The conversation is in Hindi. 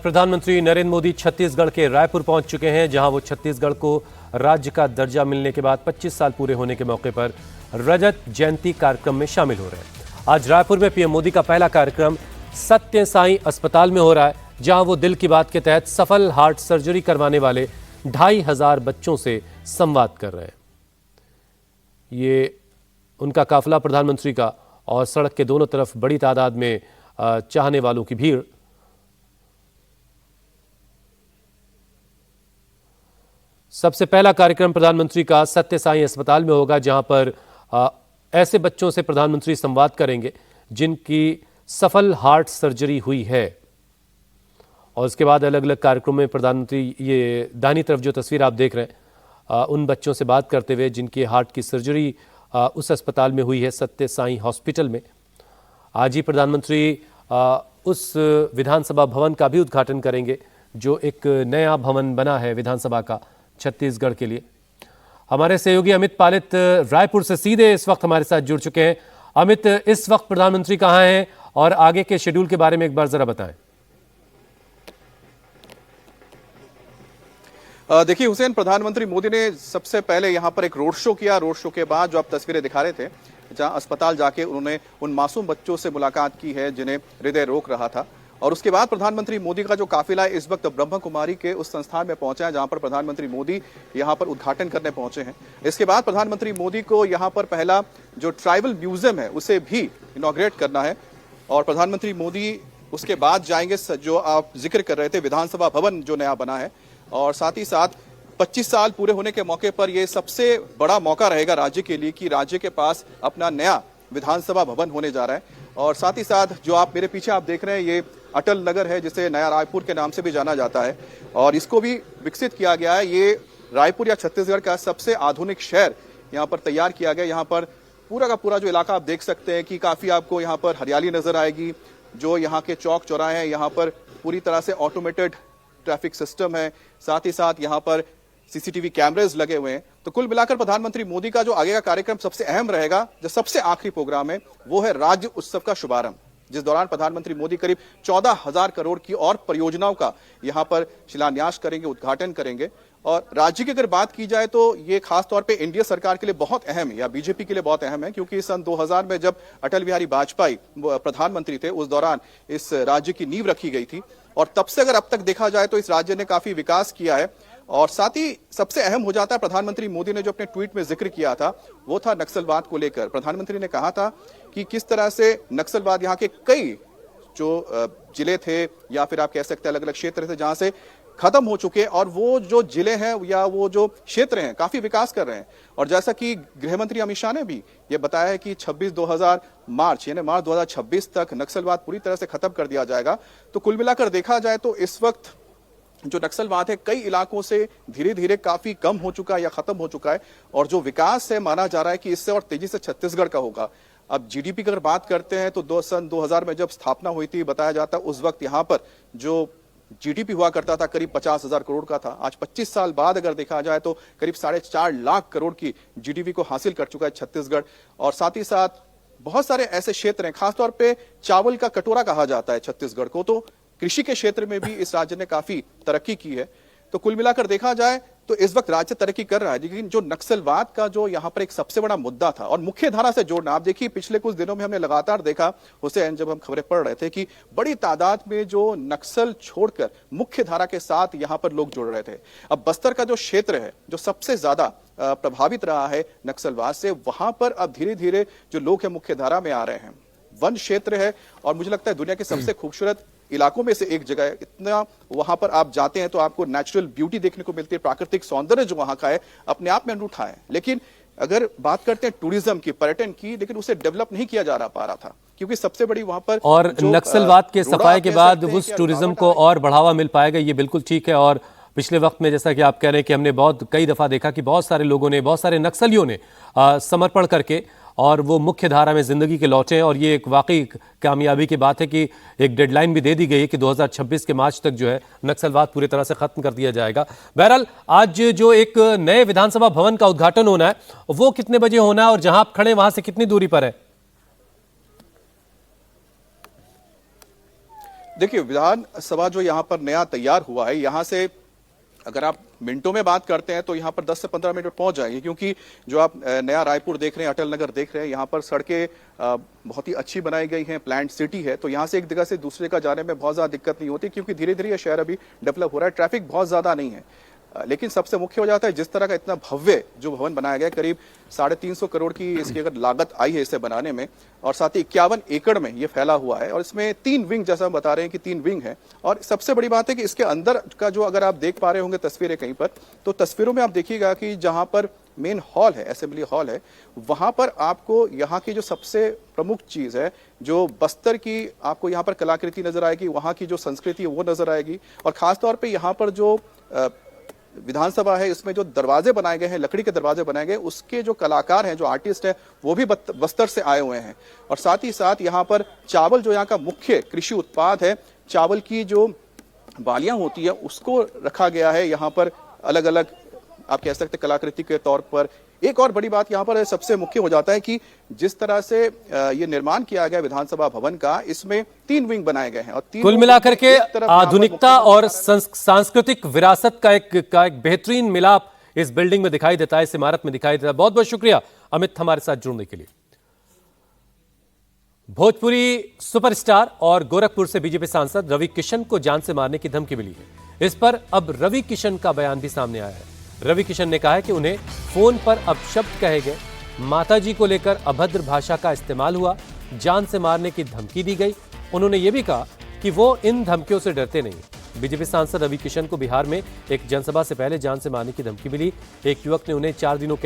प्रधानमंत्री नरेंद्र मोदी छत्तीसगढ़ के रायपुर पहुंच चुके हैं, जहां वो छत्तीसगढ़ को राज्य का दर्जा मिलने के बाद 25 साल पूरे होने के मौके पर रजत जयंती कार्यक्रम में शामिल हो रहे हैं। आज रायपुर में पीएम मोदी का पहला कार्यक्रम सत्य साई अस्पताल में हो रहा है, जहां वो दिल की बात के तहत सफल हार्ट सर्जरी करवाने वाले 2500 बच्चों से संवाद कर रहे हैं। ये उनका काफिला प्रधानमंत्री का, और सड़क के दोनों तरफ बड़ी तादाद में चाहने वालों की भीड़। सबसे पहला कार्यक्रम प्रधानमंत्री का सत्य साई अस्पताल में होगा, जहां पर ऐसे बच्चों से प्रधानमंत्री संवाद करेंगे जिनकी सफल हार्ट सर्जरी हुई है। और उसके बाद अलग अलग कार्यक्रमों में प्रधानमंत्री, ये दाहिनी तरफ जो तस्वीर आप देख रहे हैं, उन बच्चों से बात करते हुए जिनकी हार्ट की सर्जरी उस अस्पताल में हुई है, सत्य साई हॉस्पिटल में। आज ही प्रधानमंत्री उस विधानसभा भवन का भी उद्घाटन करेंगे, जो एक नया भवन बना है विधानसभा का छत्तीसगढ़ के लिए। हमारे सहयोगी अमित पालित रायपुर से सीधे इस वक्त हमारे साथ जुड़ चुके हैं। अमित, इस वक्त प्रधानमंत्री कहां हैं और आगे के शेड्यूल के बारे में एक बार जरा बताएं। देखिए हुसैन, प्रधानमंत्री मोदी ने सबसे पहले यहां पर एक रोड शो किया। रोड शो के बाद जो आप तस्वीरें दिखा रहे थे, जहां अस्पताल जाके उन्होंने उन मासूम बच्चों से मुलाकात की है जिन्हें हृदय रोक रहा था। और उसके बाद प्रधानमंत्री मोदी का जो काफिला इस वक्त ब्रह्म कुमारी के उस संस्थान में पहुंचा है, जहां पर प्रधानमंत्री मोदी यहां पर उद्घाटन करने पहुंचे हैं। इसके बाद प्रधानमंत्री मोदी को यहां पर पहला जो ट्राइबल म्यूजियम है उसे भी इनॉग्रेट करना है। और प्रधानमंत्री मोदी उसके बाद जाएंगे, जो आप जिक्र कर रहे थे, विधानसभा भवन जो नया बना है। और साथ ही साथ 25 साल पूरे होने के मौके पर यह सबसे बड़ा मौका रहेगा राज्य के लिए कि राज्य के पास अपना नया विधानसभा भवन होने जा रहा है। और साथ ही साथ जो आप मेरे पीछे आप देख रहे हैं, ये अटल नगर है, जिसे नया रायपुर के नाम से भी जाना जाता है, और इसको भी विकसित किया गया है। ये रायपुर या छत्तीसगढ़ का सबसे आधुनिक शहर यहाँ पर तैयार किया गया। यहाँ पर पूरा का पूरा जो इलाका आप देख सकते हैं कि काफी आपको यहाँ पर हरियाली नजर आएगी। जो यहाँ के चौक चौराहे हैं, यहाँ पर पूरी तरह से ऑटोमेटेड ट्रैफिक सिस्टम है, साथ ही साथ यहाँ पर सीसीटीवी कैमरेज लगे हुए हैं। तो कुल मिलाकर प्रधानमंत्री मोदी का जो आगे का कार्यक्रम सबसे अहम रहेगा, जो सबसे आखिरी प्रोग्राम है, वो है राज्य उत्सव का शुभारंभ, जिस दौरान प्रधानमंत्री मोदी करीब 14,000 करोड़ की और परियोजनाओं का यहां पर शिलान्यास करेंगे, उद्घाटन करेंगे। और राज्य की अगर बात की जाए तो ये खास तौर पे एनडीए सरकार के लिए बहुत अहम है, या बीजेपी के लिए बहुत अहम है, क्योंकि सन 2000 में जब अटल बिहारी वाजपेयी प्रधानमंत्री थे, उस दौरान इस राज्य की नींव रखी गई थी। और तब से अगर अब तक देखा जाए तो इस राज्य ने काफी विकास किया है। और साथ ही सबसे अहम हो जाता है, प्रधानमंत्री मोदी ने जो अपने ट्वीट में जिक्र किया था, वो था नक्सलवाद को लेकर। प्रधानमंत्री ने कहा था कि किस तरह से नक्सलवाद यहाँ के कई जो जिले थे, या फिर आप कह सकते हैं अलग अलग क्षेत्र थे, जहां से खत्म हो चुके, और वो जो जिले हैं या वो जो क्षेत्र हैं काफी विकास कर रहे हैं। और जैसा कि गृह मंत्री अमित शाह ने भी ये बताया है कि 26 मार्च 2026 तक नक्सलवाद पूरी तरह से खत्म कर दिया जाएगा। तो कुल मिलाकर देखा जाए तो इस वक्त जो नक्सलवाद है कई इलाकों से धीरे धीरे काफी कम हो चुका है या खत्म हो चुका है। और जो विकास है, माना जा रहा है कि इससे और तेजी से छत्तीसगढ़ का होगा। अब जीडीपी की अगर बात करते हैं तो सन 2000 में जब स्थापना हुई थी, बताया जाता है उस वक्त यहाँ पर जो जीडीपी हुआ करता था करीब 50,000 करोड़ का था। आज 25 साल बाद अगर देखा जाए तो करीब 4.5 लाख करोड़ की जीडीपी को हासिल कर चुका है छत्तीसगढ़। और साथ ही साथ बहुत सारे ऐसे क्षेत्र हैं, खासतौर पे चावल का कटोरा कहा जाता है छत्तीसगढ़ को, तो कृषि के क्षेत्र में भी इस राज्य ने काफी तरक्की की है। तो कुल मिलाकर देखा जाए तो इस वक्त राज्य तरक्की कर रहा है। लेकिन जो नक्सलवाद का जो यहाँ पर एक सबसे बड़ा मुद्दा था, और मुख्य धारा से जोड़ना, आप देखिए पिछले कुछ दिनों में हमने लगातार देखा हुसैन, जब हम खबरें पढ़ रहे थे, कि बड़ी तादाद में जो नक्सल छोड़कर मुख्य धारा के साथ यहाँ पर लोग जुड़ रहे थे। अब बस्तर का जो क्षेत्र है, जो सबसे ज्यादा प्रभावित रहा है नक्सलवाद से, वहां पर अब धीरे धीरे जो लोग हैं मुख्य धारा में आ रहे हैं। वन क्षेत्र है, और मुझे लगता है दुनिया के सबसे खूबसूरत इलाकों में से एक जगह है। इतना वहां पर आप जाते हैं तो आपको नेचुरल ब्यूटी देखने को मिलती है, प्राकृतिक सौंदर्य जो वहां का है अपने आप में अनूठा है। लेकिन अगर बात करते हैं टूरिज्म की, पर्यटन की, लेकिन उसे डेवलप नहीं किया जा पा रहा था, क्योंकि सबसे बड़ी वहां पर और नक्सलवाद के सफाई के बाद उस टूरिज्म को और बढ़ावा मिल पाएगा, ये बिल्कुल ठीक है। और पिछले वक्त में जैसा कि आप कह रहे हैं कि हमने कई दफा देखा कि बहुत सारे लोगों ने, बहुत सारे नक्सलियों ने समर्पण करके और वो मुख्य धारा में जिंदगी के लौटे हैं। और ये एक वाकई कामयाबी की बात है कि एक डेडलाइन भी दे दी गई है कि 2026 के मार्च तक जो है नक्सलवाद पूरी तरह से खत्म कर दिया जाएगा। बहरहाल आज जो एक नए विधानसभा भवन का उद्घाटन होना है, वो कितने बजे होना है और जहां आप खड़े वहां से कितनी दूरी पर है? देखिए, विधानसभा जो यहाँ पर नया तैयार हुआ है, यहाँ से अगर आप मिनटों में बात करते हैं तो यहाँ पर 10 से 15 मिनट में पहुंच जाएंगे, क्योंकि जो आप नया रायपुर देख रहे हैं, अटल नगर देख रहे हैं, यहाँ पर सड़कें बहुत ही अच्छी बनाई गई हैं, प्लांट सिटी है, तो यहाँ से एक जगह से दूसरे का जाने में बहुत ज्यादा दिक्कत नहीं होती, क्योंकि धीरे धीरे यह शहर अभी डेवलप हो रहा है, ट्रैफिक बहुत ज्यादा नहीं है। लेकिन सबसे मुख्य हो जाता है जिस तरह का इतना भव्य जो भवन बनाया गया, करीब 350 करोड़ की इसकी अगर लागत आई है इसे बनाने में, और साथ ही 51 एकड़ में ये फैला हुआ है, और इसमें 3 विंग, जैसा हम बता रहे हैं कि 3 विंग है। और सबसे बड़ी बात है कि इसके अंदर का जो, अगर आप देख पा रहे होंगे तस्वीरें कहीं पर, तो तस्वीरों में आप देखिएगा कि जहां पर मेन हॉल है, असेंबली हॉल है, वहां पर आपको यहाँ की जो सबसे प्रमुख चीज है, जो बस्तर की आपको यहाँ पर कलाकृति नजर आएगी, वहां की जो संस्कृति है वो नजर आएगी। और खासतौर पर यहाँ पर जो विधानसभा है, इसमें जो दरवाजे बनाए गए हैं, लकड़ी के दरवाजे बनाए गए, उसके जो कलाकार हैं, जो आर्टिस्ट हैं, वो भी बस्तर से आए हुए हैं। और साथ ही साथ यहाँ पर चावल, जो यहाँ का मुख्य कृषि उत्पाद है, चावल की जो बालियां होती है उसको रखा गया है यहाँ पर अलग अलग, आप कह सकते कलाकृति के तौर पर। एक और बड़ी बात यहाँ पर सबसे मुख्य हो जाता है कि जिस तरह से ये निर्माण किया गया विधानसभा भवन का, इसमें 3 विंग बनाए गए हैं, और कुल मिलाकर के आधुनिकता और सांस्कृतिक विरासत का एक बेहतरीन मिलाप इस बिल्डिंग में दिखाई देता है, इस इमारत में दिखाई देता है। बहुत बहुत शुक्रिया अमित हमारे साथ जुड़ने के लिए। भोजपुरी सुपरस्टार और गोरखपुर से बीजेपी सांसद रवि किशन को जान से मारने की धमकी मिली है। इस पर अब रवि किशन का बयान भी सामने आया है। रवि किशन ने कहा है कि उन्हें फोन पर अपशब्द कहे गए, माताजी को लेकर अभद्र भाषा का इस्तेमाल हुआ, जान से मारने की धमकी दी गई। उन्होंने यह भी कहा कि वो इन धमकियों से डरते नहीं। बीजेपी सांसद रवि किशन को बिहार में एक जनसभा से पहले जान से मारने की धमकी मिली। एक युवक ने उन्हें 4 दिनों के